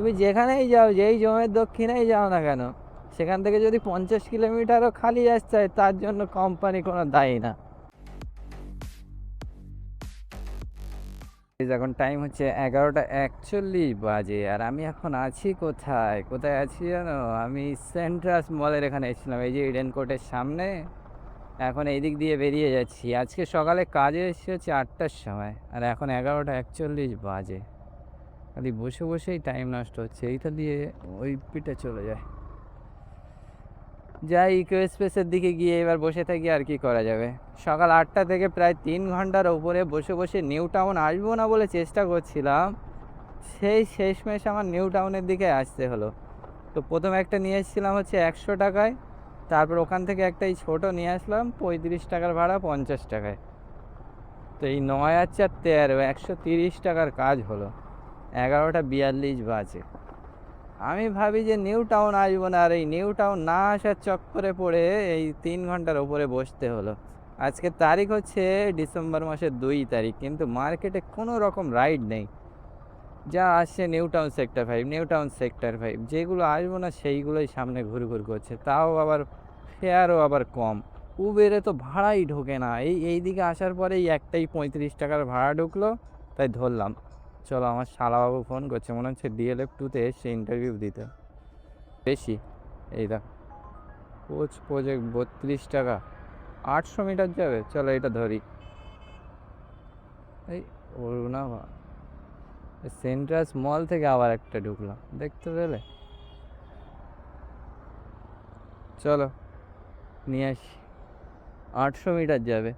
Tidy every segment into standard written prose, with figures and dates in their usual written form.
তুমি যেখানেই যাও, যেই জমের দক্ষিণেই যাও না কেন, সেখান থেকে যদি 50 কিলোমিটারও খালি আসতে হয়, তার জন্য কোম্পানি কোনো দায়ী না। এখন টাইম হচ্ছে 11টা 41 বাজে, আর আমি এখন আছি কোথায় কোথায় আছি জানো? আমি সেন্ট্রাস মলের এখানে এসেছিলাম, এই যে ইডেন কোর্টের সামনে। এখন এই দিক দিয়ে বেরিয়ে যাচ্ছি। আজকে সকালে কাজে এসেছি হচ্ছে 8টার সময়, আর এখন 11টা 41 বাজে। খালি বসে বসেই টাইম নষ্ট হচ্ছে। এইটা দিয়ে ওই পিঠে চলে যায়। যাই ইকো এক্সপ্রেসের দিকে গিয়ে এবার বসে থাকি, আর কি করা যাবে। সকাল 8টা থেকে প্রায় 3 ঘন্টার উপরে বসে বসে নিউ টাউন আসবো না বলে চেষ্টা করছিলাম, সেই শেষমেশ আমার নিউ টাউনের দিকে আসতে হলো। তো প্রথম একটা নিয়ে এসেছিলাম হচ্ছে 100 টাকায়, তারপর ওখান থেকে একটা এই ছোটো নিয়ে আসলাম 35 টাকার ভাড়া 50 টাকায়। তো এই 9 আর 4 13, 130 টাকার কাজ হলো। 11টা 42 বাজে। আমি ভাবি যে নিউ টাউন আসবো না, আর এই নিউ টাউন না আসার চক্করে পড়ে এই 3 ঘন্টার ওপরে বসতে হলো। আজকের তারিখ হচ্ছে ডিসেম্বর মাসের 2 তারিখ, কিন্তু মার্কেটে কোনো রকম রাইড নেই। যা আসছে new town sector 5, new town sector 5, যেগুলো আসবো না সেইগুলোই সামনে ঘুরঘুর করছে, তাও আবার ফেয়ারও আবার কম। উবেরে তো ভাড়াই ঢোকে না। এই দিকে আসার পরে এই একটাই 35 টাকার ভাড়া ঢুকলো, তাই ধরলাম। চলো, আমার শালাবাবু ফোন করছে, মনে হচ্ছে DLF2-তে এসছে ইন্টারভিউ দিতে। বেশি। এই দেখ, কোচ প্রজেক্ট 32 টাকা, 800 মিটার যাবে। চলো এটা ধরি। এই অরুণা সেন্ট্রাস মল থেকে আবার একটা ঢুকলাম, দেখতে পেলে? চলো নিয়ে আসি। 800 মিটার যাবে।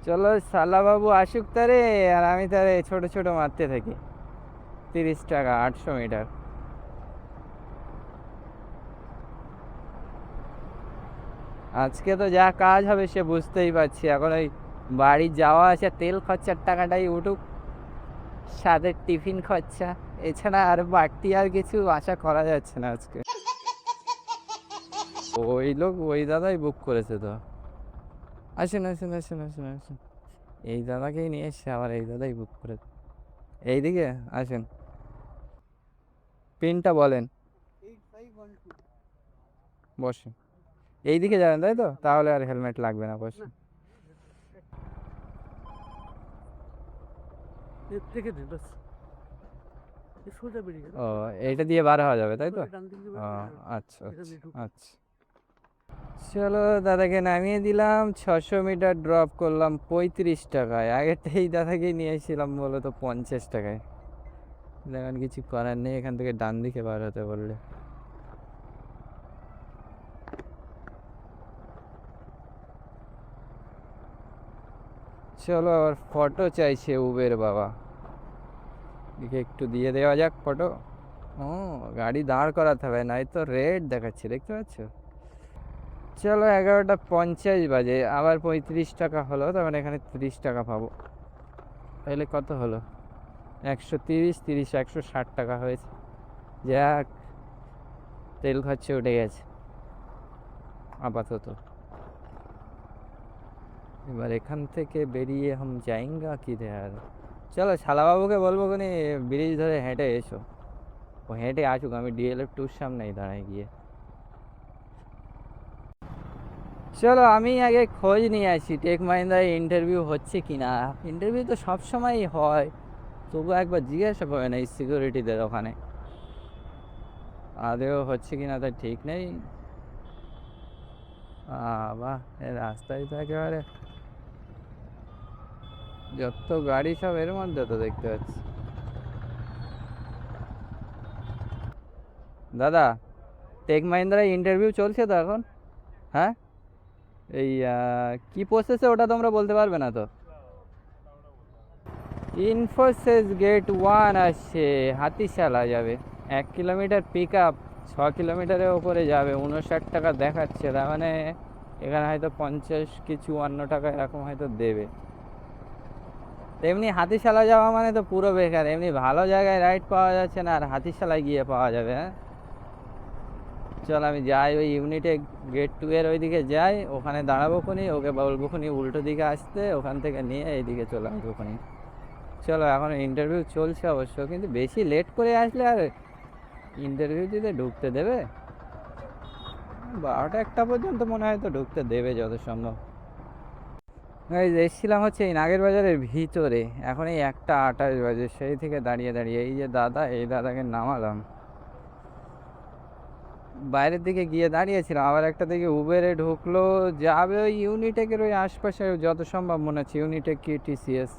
চলো শালাবাবু আসুক তারে, আর আমি তারে ছোট ছোট মারতে থাকি। 30 টাকা 800 মিটার। আজকে তো যা কাজ হবে সে বুঝতেই পারছি। এখন ওই বাড়ি যাওয়া আসা তেল খরচার টাকাটাই উঠুক, সাথে টিফিন খরচা, এছাড়া আর বাড়তি আর কিছু আশা করা যাচ্ছে না আজকে। ওই লোক ওই দাদাই বুক করেছে তো। আসুন আসুন আসুন আসুন আসুন, এই দাদাকেই নিয়ে এসছে, আবার এই দাদাই বুক করেছে। এইদিকে আসুন, পিনটা বলেন। বসুন, এইদিকে যাবেন তাই তো? তাহলে আর হেলমেট লাগবে না, বসুন। ও, এইটা দিয়ে বার হওয়া যাবে তাই তো? ও আচ্ছা আচ্ছা আচ্ছা। চলো, দাদাকে নামিয়ে দিলাম, 600 মিটার ড্রপ করলাম 35 টাকায়। আগেরটা এই দাদাকেই নিয়ে এসেছিলাম বলো তো 50 টাকায়। দেখেন কিছু করার নেই, এখান থেকে ডান দিকে বার হতে বললে। চলো, আবার ফটো চাইছে উবের বাবা, দিকে একটু দিয়ে দেওয়া যাক ফটো। ও, গাড়ি দাঁড় করাতে হবে, নাই তো রেড দেখাচ্ছে, দেখতে পাচ্ছ? চলো, 11টা 50 বাজে, আবার 35 টাকা হলো, তার মানে এখানে 30 টাকা পাবো। তাহলে কত হলো? 130, 30, 160 টাকা হয়েছে। যাক, তেল খরচা উঠে গেছে আপাতত। এবার এখান থেকে বেরিয়ে हम जाएंगे किधर? চলো শালাবাবুকে বলবো কোনি ব্রিজ ধরে হেঁটে এসো। ও হেঁটে আসুক, আমি DLF2-র সামনেই দাঁড়াই গিয়ে। চলো আমি আগে খোঁজ নিয়ে আসি টেক মাহিন্দ্রায় ইন্টারভিউ হচ্ছে কি না। ইন্টারভিউ তো সবসময়ই হয়, তবু একবার জিজ্ঞাসা করে না এই সিকিউরিটিদের ওখানে, আদেও হচ্ছে কি না তার ঠিক নেই। বাহ, এ রাস্তায় তো একেবারে যত গাড়ি সব এর মধ্যে তো দেখতে পাচ্ছি। দাদা, টেক মাহিন্দ্রায় ইন্টারভিউ চলছে তো এখন? হ্যাঁ, এই কি প্রসেসে ওটা তোমরা বলতে পারবে না তো? ইনফোসিস গেট 1 আসছে, হাতিশালা যাবে। 1 কিলোমিটার পিক আপ, 6 কিলোমিটারের ওপরে যাবে, 59 টাকা দেখাচ্ছে। তার মানে এখানে হয়তো 50 কি 54 টাকা এরকম হয়তো দেবে। তেমনি হাতিশালা যাওয়া মানে তো পুরো বেকার, এমনি ভালো জায়গায় রাইড পাওয়া যাচ্ছে না, আর হাতিশালায় গিয়ে পাওয়া যাবে। হ্যাঁ, চল আমি যাই ওই ইউনিটে, গেট 2 এর ওইদিকে যাই, ওখানে দাঁড়াবো খুনি, ওকে বলবো খুনি উল্টো দিকে আসতে, ওখান থেকে নিয়ে এইদিকে চলে আসবো খুনি। চলো, এখন ইন্টারভিউ চলছে অবশ্য, কিন্তু বেশি লেট করে আসলে আর ইন্টারভিউ দিতে ঢুকতে দেবে? 12টা 1টা পর্যন্ত মনে হয় তো ঢুকতে দেবে যত সম্ভব। এই যে এসেছিলাম হচ্ছে এই নাগের বাজারের ভিতরে, এখন এই 1টা 28 বাজে, সেই থেকে দাঁড়িয়ে দাঁড়িয়ে এই যে দাদা, এই দাদাকে নামালাম, বাইরের দিকে গিয়ে দাঁড়িয়েছিলাম, আবার একটা দিকে উবেরে ঢুকলো, যাবে ওই ইউনিটেকের ওই আশপাশে যত সম্ভব মনে হচ্ছে, ইউনিটেক কি টিসিএস।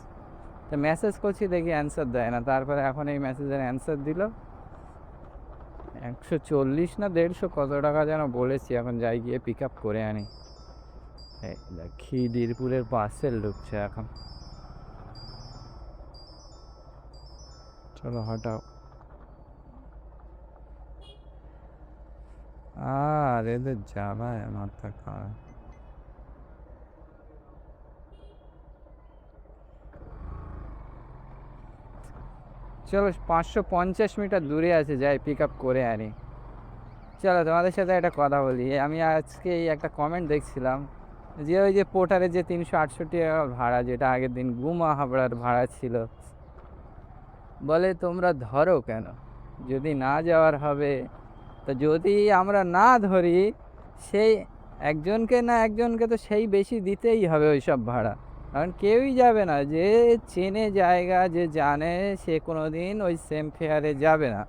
তো মেসেজ করছি, দেখি অ্যান্সার দেয় না, তারপরে এখন এই মেসেজের অ্যান্সার দিল। 140 না 150 কত টাকা যেন বলেছি, এখন যাই গিয়ে পিক আপ করে আনি। খিদিরপুরের পার্সেল ঢুকছে এখন। চলো হটাও। আর এদের জ্বালায় মাথা খারাপ। চলো 550 মিটার দূরে আছে, যাই পিক আপ করে আনি। চলো তোমাদের সাথে একটা কথা বলি, আমি আজকে এই একটা কমেন্ট দেখছিলাম যে ওই যে পোর্টারের যে 368 টাকা ভাড়া, যেটা আগের দিন গুমা হাবড়ার ভাড়া ছিল, বলে তোমরা ধরো কেন যদি না যাওয়ার হবে? তো যদি আমরা না ধরি, সেই একজনকে না একজনকে তো সেই বেশি দিতেই হবে ওই সব ভাড়া, কারণ কেউই যাবে না, যে চেনে জায়গা, যে জানে, সে কোনো দিন ওই সেম ফেয়ারে যাবে না।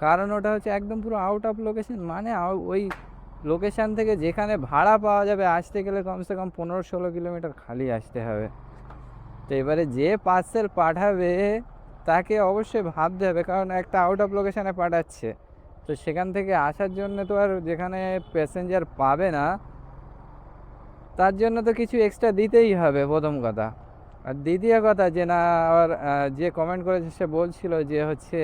কারণ ওটা হচ্ছে একদম পুরো আউট অফ লোকেশন, মানে ওই লোকেশান থেকে যেখানে ভাড়া পাওয়া যাবে আসতে গেলে কমসে কম 15-16 কিলোমিটার খালি আসতে হবে। তো এবারে যে পার্সেল পাঠাবে তাকে অবশ্যই ভাবতে হবে, কারণ একটা আউট অফ লোকেশানে পাঠাচ্ছে, তো সেখান থেকে আসার জন্য তো আর যেখানে প্যাসেঞ্জার পাবে না, তার জন্য তো কিছু এক্সট্রা দিতেই হবে প্রথম কথা। আর দ্বিতীয় কথা যে না, আবার যে কমেন্ট করেছে সে বলছিল যে হচ্ছে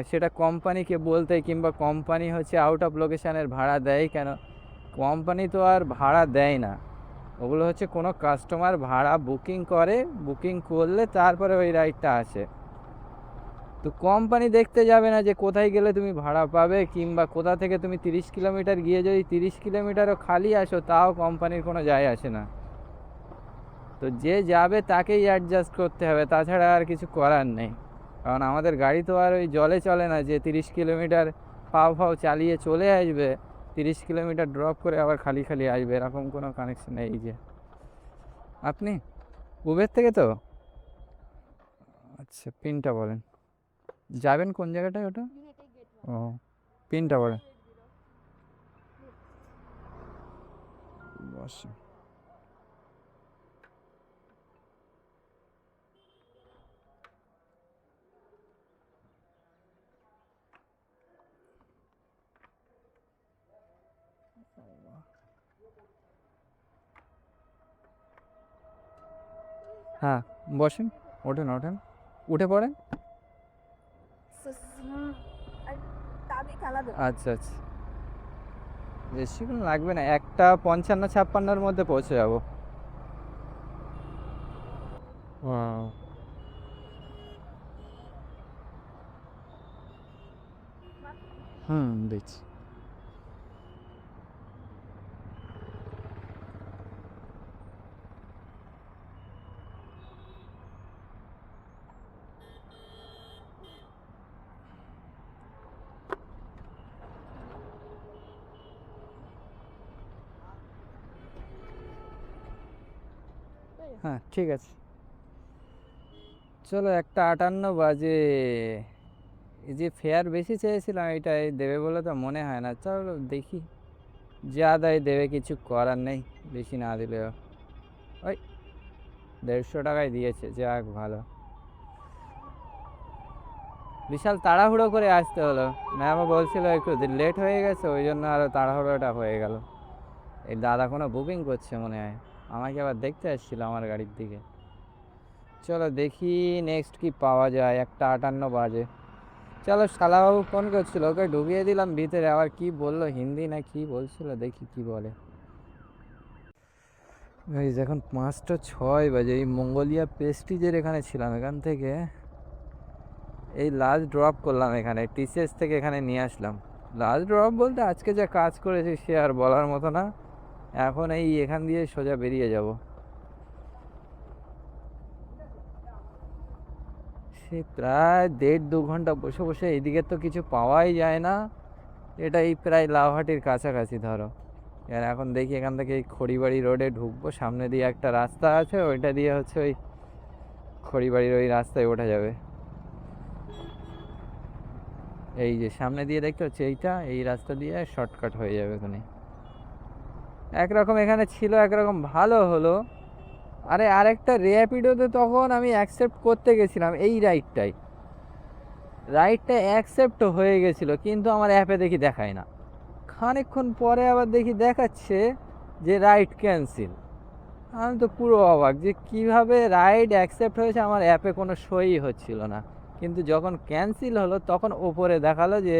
সেটা কোম্পানিকে বলতে, কিংবা কোম্পানি হচ্ছে আউট অফ লোকেশানের ভাড়া দেয় কেন? কোম্পানি তো আর ভাড়া দেয় না, ওগুলো হচ্ছে কোনো কাস্টমার ভাড়া বুকিং করে, বুকিং করলে তারপরে ওই রাইডটা আসে। তো কোম্পানি দেখতে যাবে না যে কোথায় গেলে তুমি ভাড়া পাবে, কিংবা কোথা থেকে তুমি 30 কিলোমিটার গিয়ে যদি 30 কিলোমিটারও খালি আসো, তাও কোম্পানির কোনো যায় আসে না। তো যে যাবে তাকেই অ্যাডজাস্ট করতে হবে, তাছাড়া আর কিছু করার নেই। কারণ আমাদের গাড়ি তো আর ওই জলে চলে না যে 30 কিলোমিটার ফাও ফাও চালিয়ে চলে আসবে, 30 কিলোমিটার ড্রপ করে আবার খালি খালি আসবে, এরকম কোনো কানেকশন নেই। যে আপনি উবের থেকে তো, আচ্ছা পিনটা বলেন, যাবেন কোন জায়গাটায় ওটা? ও, পিনটা বলেন। বস, হ্যাঁ বসেন, ওঠেন ওঠেন, উঠে পড়েন। আচ্ছা আচ্ছা, বেশিক্ষণ লাগবে না, 1:55-56-র মধ্যে পৌঁছে যাবো। হুম, দেখছি। হ্যাঁ ঠিক আছে, চলো 1:58 বাজে। এই যে ফেয়ার বেশি চেয়েছিলাম, এটাই দেবে বলে তো মনে হয় না, চলো দেখি, যা দেয় দেবে, কিছু করার নেই, বেশি না দিলেও। ওই 150 টাকায় দিয়েছে, যাক ভালো। বিশাল তাড়াহুড়ো করে আসতে হলো, ম্যামও বলছিল একটু লেট হয়ে গেছে, ওই জন্য আরও তাড়াহুড়োটা হয়ে গেল। এই দাদা কোনো বুকিং করছে মনে হয়, আমাকে আবার দেখতে আসছিল আমার গাড়ির দিকে। চলো দেখি নেক্সট কি পাওয়া যায়, 1:58 বাজে। চলো, শালাবাবু ফোন করছিল, ওকে ঢুকিয়ে দিলাম ভিতরে, আবার কি বললো, হিন্দি না কি বলছিল, দেখি কি বলে। গাইজ এখন 5:06 বাজে, এই মঙ্গোলিয়া প্রেস্টিজের এখানে ছিলাম, এখান থেকে এই লাস্ট ড্রপ করলাম, এখানে টিসিএস থেকে এখানে নিয়ে আসলাম। লাস্ট ড্রপ বলতে আজকে যা কাজ করেছি সে আর বলার মতো না। এখন এই এখান দিয়ে সোজা বেরিয়ে যাব। সে প্রায় 1.5-2 ঘন্টা বসে বসে এইদিকে তো কিছু পাওয়াই যায় না। এটা এই প্রায় লাউহাটির কাছাকাছি ধরো। আর এখন দেখি এখান থেকে এই খড়িবাড়ি রোডে ঢুকবো, সামনে দিয়ে একটা রাস্তা আছে, ওইটা দিয়ে হচ্ছে ওই খড়িবাড়ির ওই রাস্তায় ওঠা যাবে। এই যে সামনে দিয়ে দেখতে হচ্ছে এইটা, এই রাস্তা দিয়ে শর্টকাট হয়ে যাবে এখানে। একরকম এখানে ছিল, একরকম ভালো হলো। আরে আরেকটা র্যাপিডোতে তখন আমি অ্যাকসেপ্ট করতে গেছিলাম এই রাইডটা অ্যাকসেপ্ট হয়ে গেছিলো, কিন্তু আমার অ্যাপে দেখি দেখায় না। খানিকক্ষণ পরে আবার দেখি দেখাচ্ছে যে রাইড ক্যান্সেল। আমি তো পুরো অবাক যে কিভাবে রাইড অ্যাকসেপ্ট হয়েছে, আমার অ্যাপে কোনো সই হচ্ছিল না। কিন্তু যখন ক্যান্সেল হলো তখন ওপরে দেখালো যে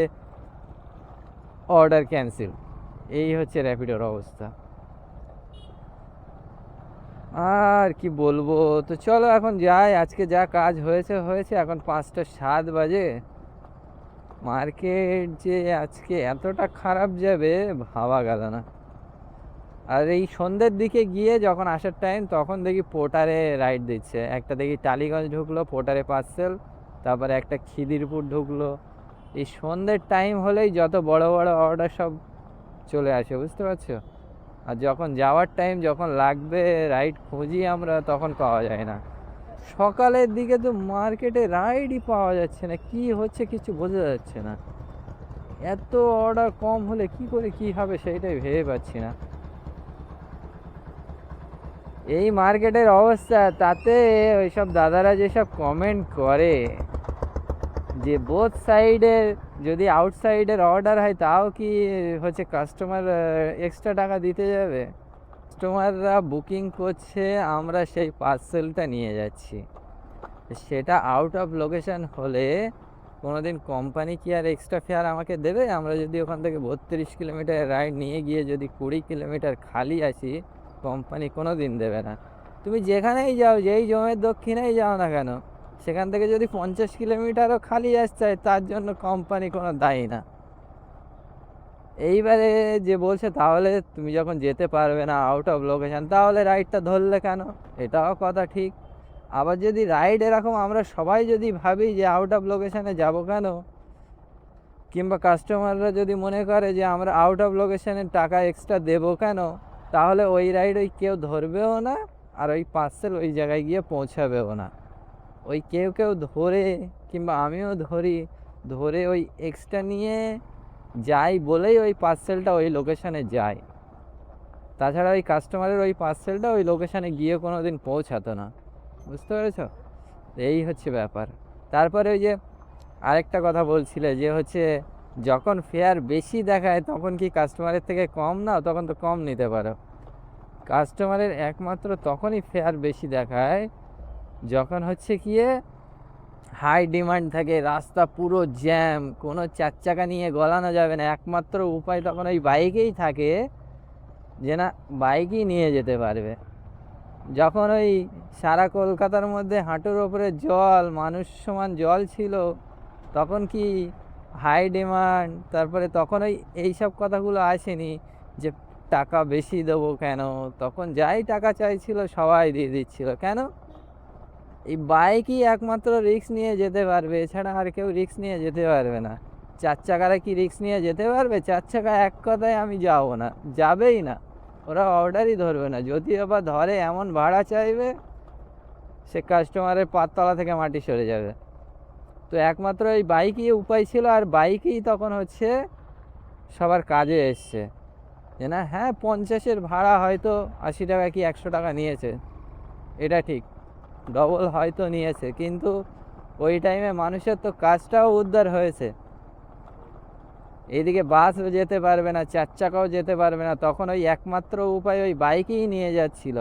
অর্ডার ক্যান্সেল। এই হচ্ছে র্যাপিডোর অবস্থা। আর কি বলবো, তো চলো এখন যাই। আজকে যা কাজ হয়েছে হয়েছে। এখন 5টা 7 বাজে। মার্কেট যে আজকে এতটা খারাপ যাবে ভাবা গেল না। আর এই সন্ধ্যের দিকে গিয়ে যখন আসার টাইম, তখন দেখি পোর্টারে রাইড দিচ্ছে। একটা দেখি টালিগঞ্জ ঢুকলো পোর্টারে পার্সেল, তারপরে একটা খিদিরপুর ঢুকলো। এই সন্ধ্যের টাইম হলেই যত বড় বড় অর্ডার সব চলে আসে, বুঝতে পারছো। আর যখন যাওয়ার টাইম, যখন লাগবে রাইড খুঁজি আমরা, তখন পাওয়া যায় না। সকালের দিকে তো মার্কেটে রাইডই পাওয়া যাচ্ছে না, কি হচ্ছে কিছু বোঝা যাচ্ছে না। এত অর্ডার কম হলে কি করে কি হবে সেইটাই ভেবে পাচ্ছি না। এই মার্কেটের অবস্থা, তাতে ওইসব দাদারা যেসব কমেন্ট করে যে বোথ সাইডের, যদি আউটসাইডের অর্ডার হয় তাও কি হচ্ছে কাস্টমার এক্সট্রা টাকা দিতে যাবে। কাস্টমাররা বুকিং করছে, আমরা সেই পার্সেলটা নিয়ে যাচ্ছি। সেটা আউট অফ লোকেশন হলে কোনোদিন কোম্পানি কি আর এক্সট্রা ফেয়ার আমাকে দেবে? আমরা যদি ওখান থেকে 32 কিলোমিটার রাইড নিয়ে গিয়ে যদি 20 কিলোমিটার খালি আসি, কোম্পানি কোনো দিন দেবে না। তুমি যেখানেই যাও, যেই জমের দক্ষিণেই যাও না কেন, সেখান থেকে যদি 50 কিলোমিটারও খালি আসতে হয়, তার জন্য কোম্পানি কোনো দায়ী না। এইবারে যে বলছে তাহলে তুমি যখন যেতে পারবে না আউট অফ লোকেশন, তাহলে রাইডটা ধরলে কেন? এটাও কথা ঠিক। আবার যদি রাইড এরকম আমরা সবাই যদি ভাবি যে আউট অফ লোকেশানে যাব কেন, কিংবা কাস্টমাররা যদি মনে করে যে আমরা আউট অফ লোকেশানের টাকা এক্সট্রা দেবো কেন, তাহলে ওই রাইড ওই কেউ ধরবেও না, আর ওই পার্সেল ওই জায়গায় গিয়ে পৌঁছাবেও না। ওই কেউ কেউ ধরে, কিংবা আমিও ধরি, ধরে ওই এক্সট্রা নিয়ে যাই বলেই ওই পার্সেলটা ওই লোকেশানে যায়। তাছাড়া ওই কাস্টমারের ওই পার্সেলটা ওই লোকেশানে গিয়ে কোনো দিন পৌঁছাতো না, বুঝতে পেরেছ? এই হচ্ছে ব্যাপার। তারপরে ওই যে আরেকটা কথা বলছিলে যে হচ্ছে যখন ফেয়ার বেশি দেখায় তখন কি কাস্টমারের থেকে কম নাও? তখন তো কম নিতে পারো। কাস্টমারের একমাত্র তখনই ফেয়ার বেশি দেখায় যখন হচ্ছে গিয়ে হাই ডিমান্ড থাকে, রাস্তা পুরো জ্যাম, কোনো 4 চাকা নিয়ে গলানো যাবে না। একমাত্র উপায় তখন ওই বাইকেই থাকে যে না, বাইকই নিয়ে যেতে পারবে। যখন ওই সারা কলকাতার মধ্যে হাঁটুর ওপরে জল, মানুষ সমান জল ছিল, তখন কি হাই ডিমান্ড, তারপরে তখন ওই এইসব কথাগুলো আসেনি যে টাকা বেশি দেবো কেন। তখন যাই টাকা চাইছিল সবাই দিয়ে দিচ্ছিল। কেন? এই বাইকই একমাত্র রিস্ক নিয়ে যেতে পারবে, এছাড়া আর কেউ রিস্ক নিয়ে যেতে পারবে না। 4 চাকারা কি রিস্ক নিয়ে যেতে পারবে? 4 চাকা এক কথায় আমি যাবো না, যাবেই না। ওরা অর্ডারই ধরবে না, যদি আবার ধরে এমন ভাড়া চাইবে সে কাস্টমারের পাততলা থেকে মাটি সরে যাবে। তো একমাত্র এই বাইকই উপায় ছিল, আর বাইকই তখন হচ্ছে সবার কাজে এসছে। যে না, হ্যাঁ 50-এর ভাড়া হয়তো 80 টাকা কি 100 টাকা নিয়েছে, এটা ঠিক, ডবল হয়তো নিয়েছে, কিন্তু ওই টাইমে মানুষের তো কাজটাও উদ্ধার হয়েছে। এইদিকে বাসও যেতে পারবে না, 4 চাকাও যেতে পারবে না, তখন ওই একমাত্র উপায় ওই বাইকই নিয়ে যাচ্ছিল।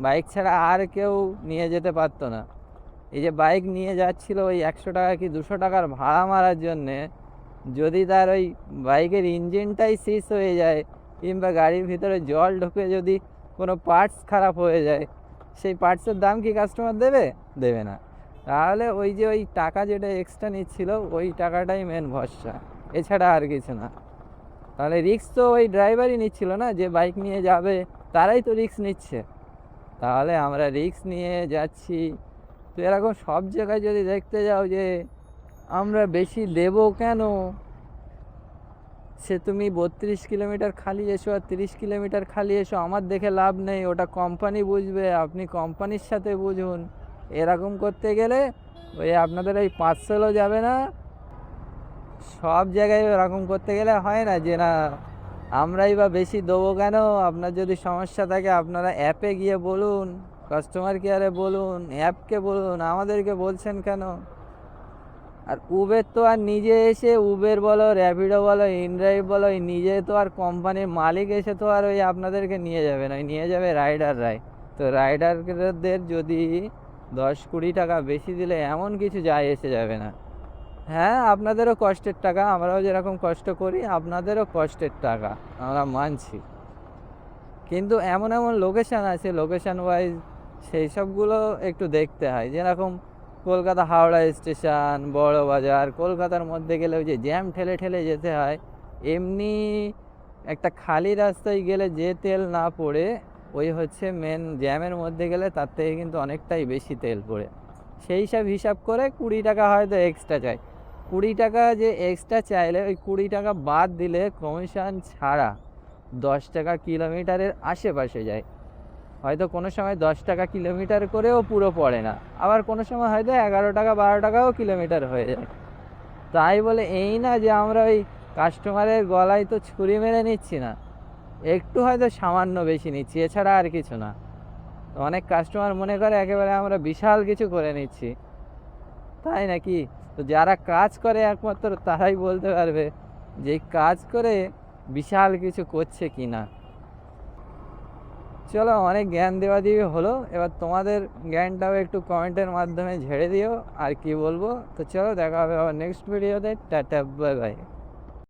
বাইক ছাড়া আর কেউ নিয়ে যেতে পারতো না। এই যে বাইক নিয়ে যাচ্ছিল ওই 100 টাকা কি 200 টাকার ভাড়া মারার জন্যে, যদি তার ওই বাইকের ইঞ্জিনটাই সিজ হয়ে যায়, কিংবা গাড়ির ভিতরে জল ঢুকে যদি কোনো পার্টস খারাপ হয়ে যায়, সেই পার্টসের দাম কি কাস্টমার দেবে? দেবে না। তাহলে ওই টাকা যেটা এক্সট্রা নিচ্ছিল, ওই টাকাটাই মেন ভরসা, এছাড়া আর কিছু না। তাহলে রিস্ক তো ওই ড্রাইভারই নিচ্ছিল না, যে বাইক নিয়ে যাবে তারাই তো রিস্ক নিচ্ছে। তাহলে আমরা রিস্ক নিয়ে যাচ্ছি। তো এরকম সব জায়গায় যদি দেখতে যাও যে আমরা বেশি দেবো কেন, সে তুমি 32 কিলোমিটার খালি এসো আর 30 কিলোমিটার খালি এসো, আমার দেখে লাভ নেই, ওটা কোম্পানি বুঝবে, আপনি কোম্পানির সাথে বুঝুন। এরকম করতে গেলে ওই আপনাদের ওই 500 যাবে না। সব জায়গায় ওরকম করতে গেলে হয় না যে না আমরাই বা বেশি দেবো কেন। আপনার যদি সমস্যা থাকে আপনারা অ্যাপে গিয়ে বলুন, কাস্টমার কেয়ারে বলুন, অ্যাপকে বলুন, আমাদেরকে বলছেন কেন? আর উবের তো আর নিজে এসে, উবের বলো, র্যাপিডো বলো, ইনড্রাইভ বলো, নিজে তো আর কোম্পানির মালিক এসে তো আর ওই আপনাদেরকে নিয়ে যাবে না, নিয়ে যাবে রাইডাররাই। তো রাইডারদের যদি 10-20 টাকা বেশি দিলে এমন কিছু যায় এসে যাবে না। হ্যাঁ, আপনাদেরও কষ্টের টাকা, আমরাও যেরকম কষ্ট করি আপনাদেরও কষ্টের টাকা, আমরা মানছি। কিন্তু এমন এমন লোকেশান আছে, লোকেশান ওয়াইজ সেই সবগুলো একটু দেখতে হয়। যেরকম কলকাতা হাওড়া স্টেশন, বড় বাজার, কলকাতার মধ্যে গেলে ওই যে জ্যাম ঠেলে ঠেলে যেতে হয়। এমনি একটা খালি রাস্তায় গেলে যে তেল না পড়ে, ওই হচ্ছে মেন জ্যামের মধ্যে গেলে তার থেকে কিন্তু অনেকটাই বেশি তেল পড়ে। সেই সব হিসাব করে 20 টাকা হয়তো এক্সট্রা চাই। 20 টাকা যে এক্সট্রা চাইলে ওই 20 টাকা বাদ দিলে কমিশন ছাড়া 10 টাকা কিলোমিটারের আশেপাশে যায়। হয়তো কোনো সময় 10 টাকা কিলোমিটার করেও পুরো পড়ে না, আবার কোনো সময় হয়তো 11 টাকা 12 টাকাও কিলোমিটার হয়ে যায়। তাই বলে এই না যে আমরা ওই কাস্টমারের গলায় তো ছুরি মেরে নিচ্ছি না, একটু হয়তো সামান্য বেশি নিচ্ছি, এছাড়া আর কিছু না। অনেক কাস্টমার মনে করে একেবারে আমরা বিশাল কিছু করে নিচ্ছি, তাই নাকি? তো যারা কাজ করে একমাত্র তারাই বলতে পারবে যে কাজ করে বিশাল কিছু করছে কি না। চলো, অনেক জ্ঞান দেওয়া দিয়ে হলো, এবার তোমাদের জ্ঞানটাও একটু কমেন্টের মাধ্যমে ঝেড়ে দিও। আর কি বলবো, তো চলো দেখা হবে আবার নেক্সট ভিডিওতে। Tata, bye bye.